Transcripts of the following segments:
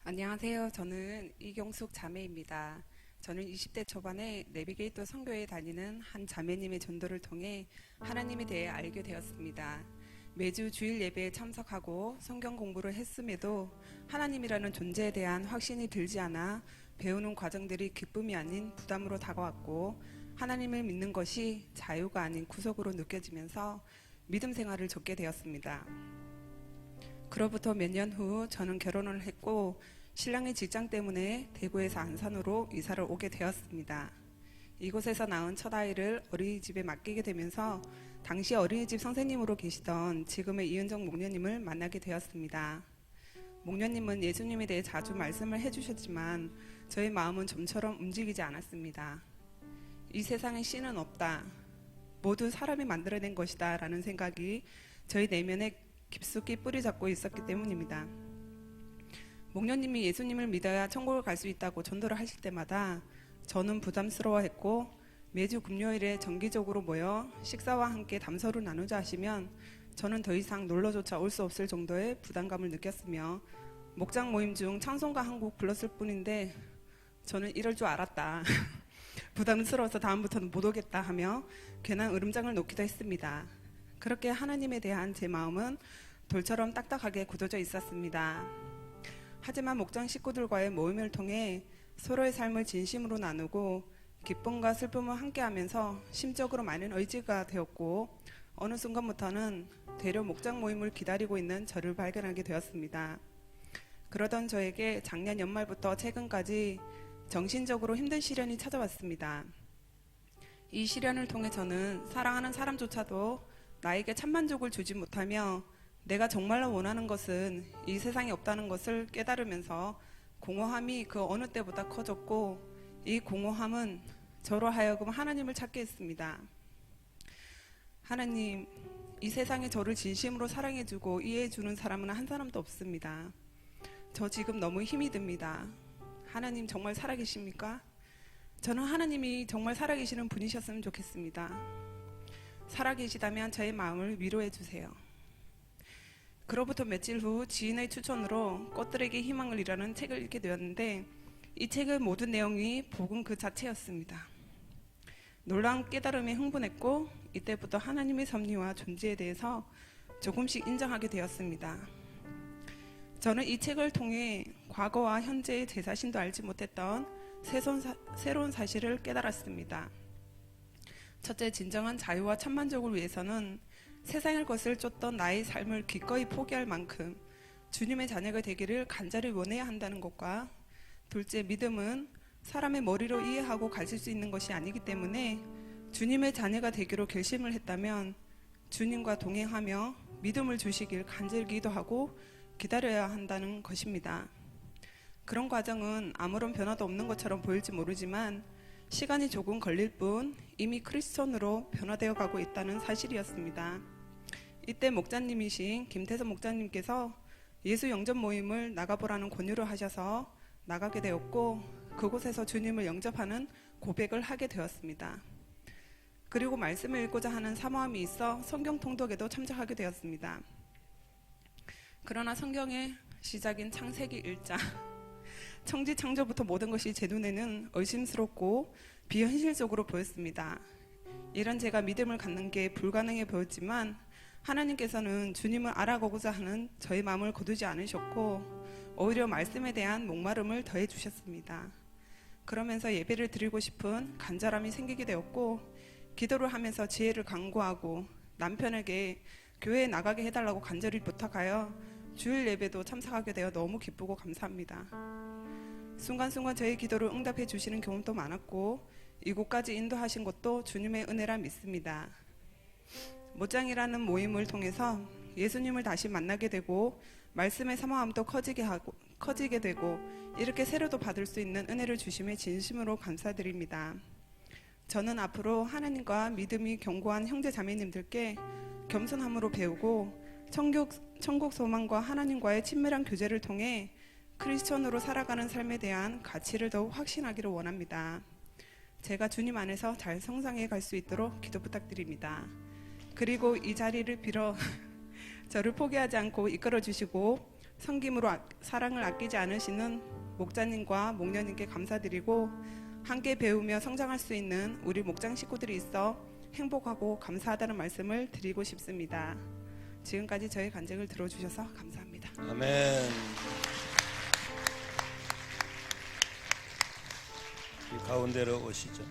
안녕하세요. 저는 이경숙 자매입니다. 저는 20대 초반에 내비게이터 선교회에 다니는 한 자매님의 전도를 통해 하나님에 대해 알게 되었습니다. 매주 주일 예배에 참석하고 성경 공부를 했음에도 하나님이라는 존재에 대한 확신이 들지 않아 배우는 과정들이 기쁨이 아닌 부담으로 다가왔고, 하나님을 믿는 것이 자유가 아닌 구속으로 느껴지면서 믿음 생활을 접게 되었습니다. 그로부터 몇 년 후 저는 결혼을 했고, 신랑의 직장 때문에 대구에서 안산으로 이사를 오게 되었습니다. 이곳에서 낳은 첫 아이를 어린이집에 맡기게 되면서 당시 어린이집 선생님으로 계시던 지금의 이은정 목녀님을 만나게 되었습니다. 목녀님은 예수님에 대해 자주 말씀을 해주셨지만 저의 마음은 좀처럼 움직이지 않았습니다. 이 세상에 신은 없다, 모두 사람이 만들어낸 것이다 라는 생각이 저희 내면에 깊숙이 뿌리 잡고 있었기 때문입니다. 목녀님이 예수님을 믿어야 천국을 갈 수 있다고 전도를 하실 때마다 저는 부담스러워했고, 매주 금요일에 정기적으로 모여 식사와 함께 담소를 나누자 하시면 저는 더 이상 놀러조차 올 수 없을 정도의 부담감을 느꼈으며, 목장 모임 중 찬송가 한 곡 불렀을 뿐인데 저는 이럴 줄 알았다 부담스러워서 다음부터는 못 오겠다 하며 괜한 으름장을 놓기도 했습니다. 그렇게 하나님에 대한 제 마음은 돌처럼 딱딱하게 굳어져 있었습니다. 하지만 목장 식구들과의 모임을 통해 서로의 삶을 진심으로 나누고 기쁨과 슬픔을 함께하면서 심적으로 많은 의지가 되었고, 어느 순간부터는 되려 목장 모임을 기다리고 있는 저를 발견하게 되었습니다. 그러던 저에게 작년 연말부터 최근까지 정신적으로 힘든 시련이 찾아왔습니다. 이 시련을 통해 저는 사랑하는 사람조차도 나에게 참만족을 주지 못하며 내가 정말로 원하는 것은 이 세상에 없다는 것을 깨달으면서 공허함이 그 어느 때보다 커졌고, 이 공허함은 저로 하여금 하나님을 찾게 했습니다. 하나님, 이 세상에 저를 진심으로 사랑해주고 이해해주는 사람은 한 사람도 없습니다. 저 지금 너무 힘이 듭니다. 하나님 정말 살아계십니까? 저는 하나님이 정말 살아계시는 분이셨으면 좋겠습니다. 살아계시다면 저의 마음을 위로해주세요. 그로부터 며칠 후 지인의 추천으로 꽃들에게 희망을 이라는 책을 읽게 되었는데, 이 책의 모든 내용이 복음 그 자체였습니다. 놀라운 깨달음에 흥분했고, 이때부터 하나님의 섭리와 존재에 대해서 조금씩 인정하게 되었습니다. 저는 이 책을 통해 과거와 현재의 제 자신도 알지 못했던 새로운 사실을 깨달았습니다. 첫째, 진정한 자유와 참만족을 위해서는 세상의 것을 쫓던 나의 삶을 기꺼이 포기할 만큼 주님의 자녀가 되기를 간절히 원해야 한다는 것과, 둘째, 믿음은 사람의 머리로 이해하고 가질 수 있는 것이 아니기 때문에 주님의 자녀가 되기로 결심을 했다면 주님과 동행하며 믿음을 주시길 간절히 기도하고 기다려야 한다는 것입니다. 그런 과정은 아무런 변화도 없는 것처럼 보일지 모르지만 시간이 조금 걸릴 뿐 이미 크리스천으로 변화되어 가고 있다는 사실이었습니다. 이때 목자님이신 김태선 목자님께서 예수 영접 모임을 나가보라는 권유를 하셔서 나가게 되었고, 그곳에서 주님을 영접하는 고백을 하게 되었습니다. 그리고 말씀을 읽고자 하는 사모함이 있어 성경 통독에도 참석하게 되었습니다. 그러나 성경의 시작인 창세기 1장 청지 창조부터 모든 것이 제 눈에는 의심스럽고 비현실적으로 보였습니다. 이런 제가 믿음을 갖는 게 불가능해 보였지만 하나님께서는 주님을 알아가고자 하는 저의 마음을 거두지 않으셨고 오히려 말씀에 대한 목마름을 더해 주셨습니다. 그러면서 예배를 드리고 싶은 간절함이 생기게 되었고, 기도를 하면서 지혜를 간구하고 남편에게 교회에 나가게 해달라고 간절히 부탁하여 주일 예배도 참석하게 되어 너무 기쁘고 감사합니다. 순간순간 저의 기도를 응답해 주시는 경험도 많았고, 이곳까지 인도하신 것도 주님의 은혜라 믿습니다. 모장이라는 모임을 통해서 예수님을 다시 만나게 되고 말씀의 사모함도 커지게 되고, 이렇게 세례도 받을 수 있는 은혜를 주심에 진심으로 감사드립니다. 저는 앞으로 하나님과 믿음이 견고한 형제 자매님들께 겸손함으로 배우고 천국 소망과 하나님과의 친밀한 교제를 통해 크리스천으로 살아가는 삶에 대한 가치를 더욱 확신하기를 원합니다. 제가 주님 안에서 잘 성장해 갈 수 있도록 기도 부탁드립니다. 그리고 이 자리를 빌어 저를 포기하지 않고 이끌어 주시고 섬김으로 사랑을 아끼지 않으시는 목자님과 목녀님께 감사드리고 함께 배우며 성장할 수 있는 우리 목장 식구들이 있어 행복하고 감사하다는 말씀을 드리고 싶습니다. 지금까지 저의 간증을 들어주셔서 감사합니다. 아멘. 이 가운데로 오시죠.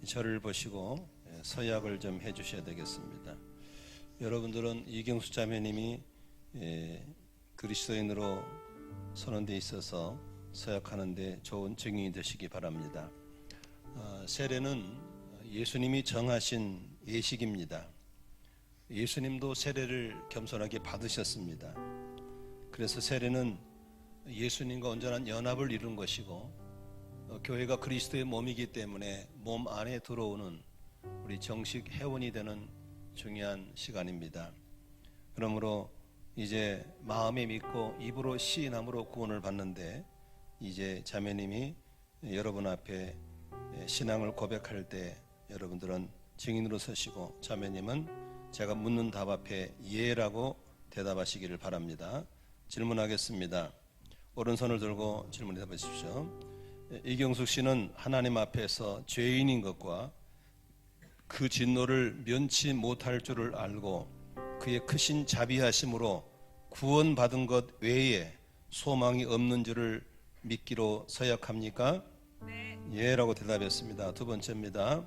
저를 보시고 서약을 좀 해주셔야 되겠습니다. 여러분들은 이경수 자매님이 그리스도인으로 선언되어 있어서 서약하는데 좋은 증인이 되시기 바랍니다. 세례는 예수님이 정하신 예식입니다. 예수님도 세례를 겸손하게 받으셨습니다. 그래서 세례는 예수님과 온전한 연합을 이룬 것이고 교회가 그리스도의 몸이기 때문에 몸 안에 들어오는 우리 정식 회원이 되는 중요한 시간입니다. 그러므로 이제 마음에 믿고 입으로 시인함으로 구원을 받는데 이제 자매님이 여러분 앞에 신앙을 고백할 때 여러분들은 증인으로 서시고 자매님은 제가 묻는 답 앞에 예라고 대답하시기를 바랍니다. 질문하겠습니다. 오른손을 들고 질문해 보십시오. 이경숙 씨는 하나님 앞에서 죄인인 것과 그 진노를 면치 못할 줄을 알고 그의 크신 자비하심으로 구원받은 것 외에 소망이 없는 줄을 믿기로 서약합니까? 네. 예라고 대답했습니다. 두 번째입니다.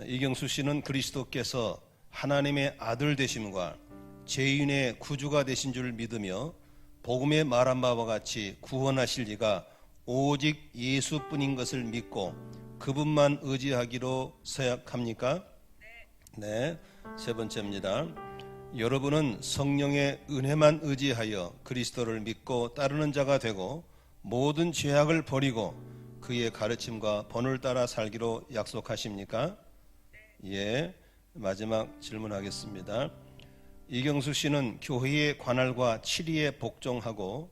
이경숙 씨는 그리스도께서 하나님의 아들 되심과 죄인의 구주가 되신 줄 믿으며 복음에 말한 바와 같이 구원하실 리가 오직 예수뿐인 것을 믿고 그분만 의지하기로 서약합니까? 네. 세 번째입니다. 여러분은 성령의 은혜만 의지하여 그리스도를 믿고 따르는 자가 되고 모든 죄악을 버리고 그의 가르침과 본을 따라 살기로 약속하십니까? 예. 마지막 질문하겠습니다. 이경수 씨는 교회의 관할과 치리에 복종하고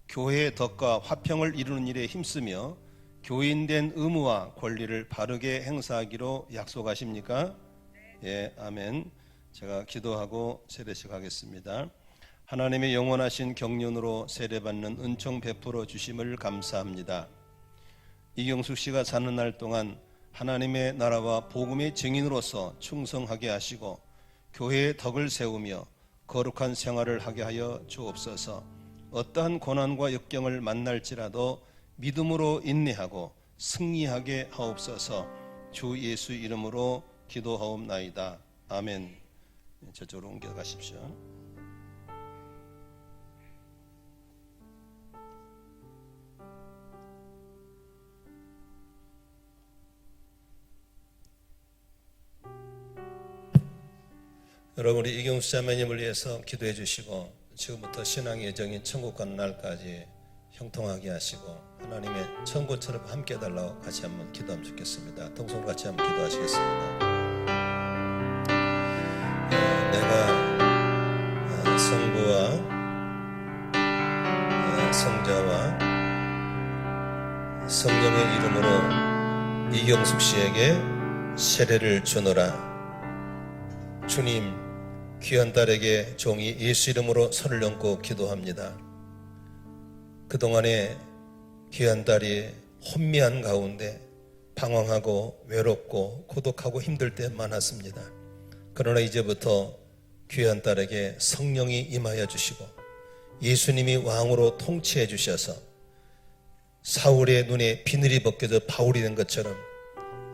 교회의 덕과 화평을 이루는 일에 힘쓰며 교인된 의무와 권리를 바르게 행사하기로 약속하십니까? 예, 아멘. 제가 기도하고 세례식 하겠습니다. 하나님의 영원하신 경륜으로 세례받는 은총 베풀어 주심을 감사합니다. 이경숙 씨가 사는 날 동안 하나님의 나라와 복음의 증인으로서 충성하게 하시고 교회의 덕을 세우며 거룩한 생활을 하게 하여 주옵소서. 어떠한 고난과 역경을 만날지라도 믿음으로 인내하고 승리하게 하옵소서. 주 예수 이름으로 기도하옵나이다. 아멘. 저쪽으로 옮겨가십시오. 여러분 우리 이경수 자매님을 위해서 기도해 주시고 지금부터 신앙의 여정인 천국 가는 날까지 형통하게 하시고 하나님의 천국처럼 함께 해달라고 같이 한번 기도하면 좋겠습니다. 동성 같이 한번 기도하시겠습니다. 내가 성부와 성자와 성령의 이름으로 이경숙 씨에게 세례를 주노라. 주님, 귀한 딸에게 종이 예수 이름으로 손을 얹고 기도합니다. 그동안에 귀한 딸이 혼미한 가운데 방황하고 외롭고 고독하고 힘들 때 많았습니다. 그러나 이제부터 귀한 딸에게 성령이 임하여 주시고 예수님이 왕으로 통치해 주셔서 사울의 눈에 비늘이 벗겨져 바울이 된 것처럼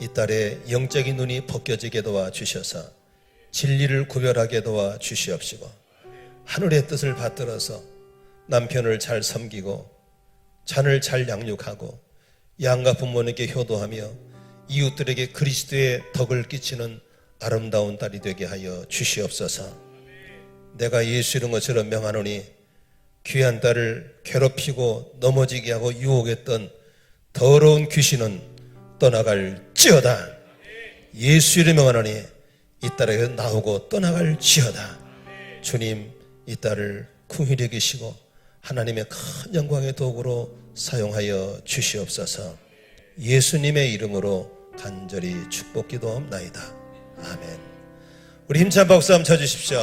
이 딸의 영적인 눈이 벗겨지게 도와주셔서 진리를 구별하게 도와주시옵시고 하늘의 뜻을 받들어서 남편을 잘 섬기고 잔을 잘 양육하고 양가 부모님께 효도하며 이웃들에게 그리스도의 덕을 끼치는 아름다운 딸이 되게 하여 주시옵소서. 내가 예수 이름 것처럼 명하노니 귀한 딸을 괴롭히고 넘어지게 하고 유혹했던 더러운 귀신은 떠나갈지어다. 예수 이름 명하노니 이 딸에게 나오고 떠나갈지어다. 주님, 이 딸을 긍휼히 여기시고 하나님의 큰 영광의 도구로 사용하여 주시옵소서. 예수님의 이름으로 간절히 축복 기도하옵나이다. 아멘. 우리 힘찬 박수 한번 쳐주십시오.